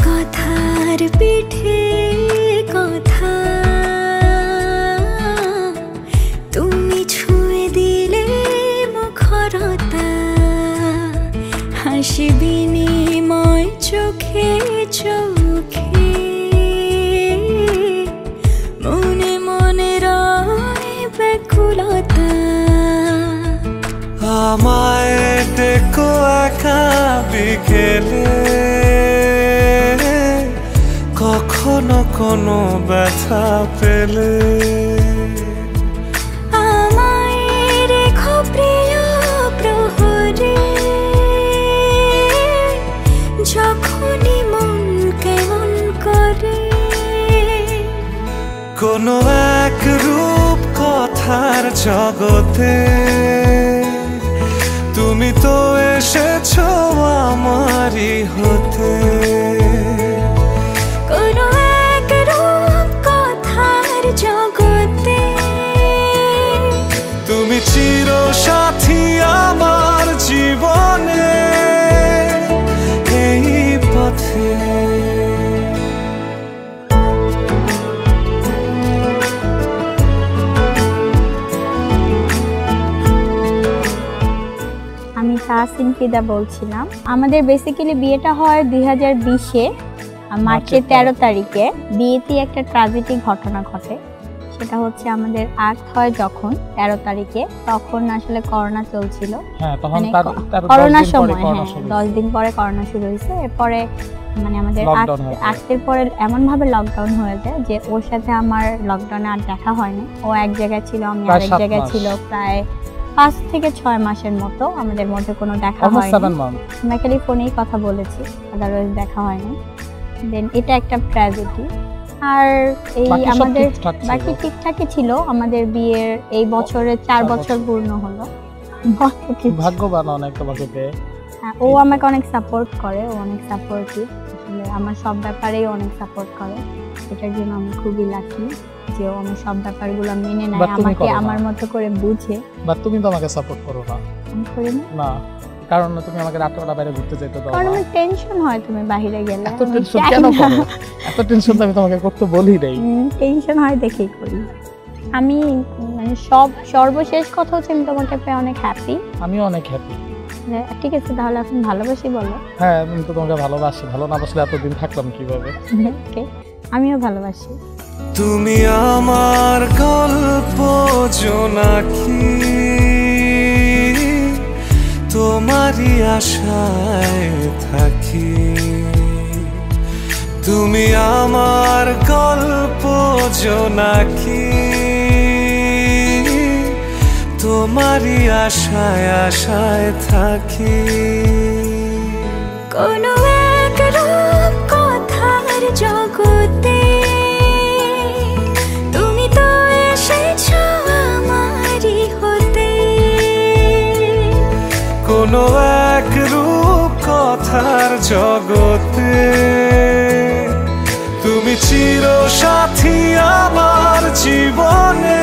কথার পিঠে কথা তুমি ছুঁয়ে দিলে মুখরতা হাসি বিনিময় চোখে চোখে মনে মনে রয় ব্যাকুলতা আমায় ডেকো একা বিকেলে কখনো কোনো ব্যথা পেলে আমায় রেখো প্রিয় প্রহরে যখনই মন কেমন করে কোনো এক রূপ কথার জগতে তুমি তো এসেছো আমারই হতে কোনো এক রূপ কথার জগতে তুমি চির সাথী আমার জীবনে এই পথে আমি তাহসিন ফিদা বলছিলাম। আমাদের বেসিক্যালি বিয়েটা হয় 2020-এ মার্চের 13 তারিখে। বিয়েতে একটা ট্র্যাজেডি ঘটনা ঘটে, সেটা হচ্ছে আমাদের আর্ট হয় যখন 13 তারিখে, তখন আসলে করোনা চলছিল। করোনার সময় 10 দিন পরে করোনা শুরু হয়েছে। এরপরে মানে আমাদের আর্টের পরে এমনভাবে লকডাউন হয়ে যায় যে ওর সাথে আমার লকডাউনে আর দেখা হয়নি। ও এক জায়গায় ছিল, আমি আরেক জায়গায় ছিল। প্রায় 5 থেকে 6 মাসের মতো আমাদের মধ্যে কোনো দেখা হয়নি। আমরা খালি ফোনেই কথা বলেছি, আদারওয়াইজ দেখা হয়নি। দেন এটা একটা ট্র্যাজেডি। আর এই আমাদের বাকি ঠিকঠাকই ছিল। আমাদের বিয়ের এই বছরে 4 বছর পূর্ণ হলো। ভাগ্যবান অনেক তোমাকে পেয়ে। ও আমাকে অনেক সাপোর্ট করে, ও অনেক সাপোর্টিভ। আসলে আমার সব ব্যাপারেই অনেক সাপোর্ট করে, এটার জন্য আমি খুবই লাকি যে ও আমার সব ব্যাপারগুলো মেনে নেয়, আমাকে আমার মতো করে বুঝে। বাট তুমি তো আমাকে সাপোর্ট করো না। আমি করি না, কারণ তুমি আমাকে রাতবেলা বাইরে ঘুরতে যেতে দাও না। কারণ আমার টেনশন হয় তুমি বাইরে গেলে। এত টেনশন কেন করো? এত টেনশন তো আমি তোমাকে করতে বলি নাই। টেনশন হয় দেখেই করি আমি। মানে সর্বশেষ কথা হচ্ছে আমি তোমাকে পেয়ে অনেক হ্যাপি। আমিও অনেক হ্যাপি। ঠিক আছে, তাহলে এখন ভালোবাসি বলো। হ্যাঁ, আমি তো তোমাকে ভালোবাসি। ভালো না বাসলে এতদিন থাকলাম কিভাবে? ওকে, আমিও ভালোবাসি। তুমি আমার গল্প জোনাকি, তোমারই আশায় থাকি। তুমি আমার গল্প জোনাকি, তোমারই আশায় আশায় থাকি। কোনো এক রূপ কথার জগতে তুমি তো এসেছো আমারই হতে। কোনো এক রূপ কথার জগতে তুমি চির সাথী আমার জীবনে।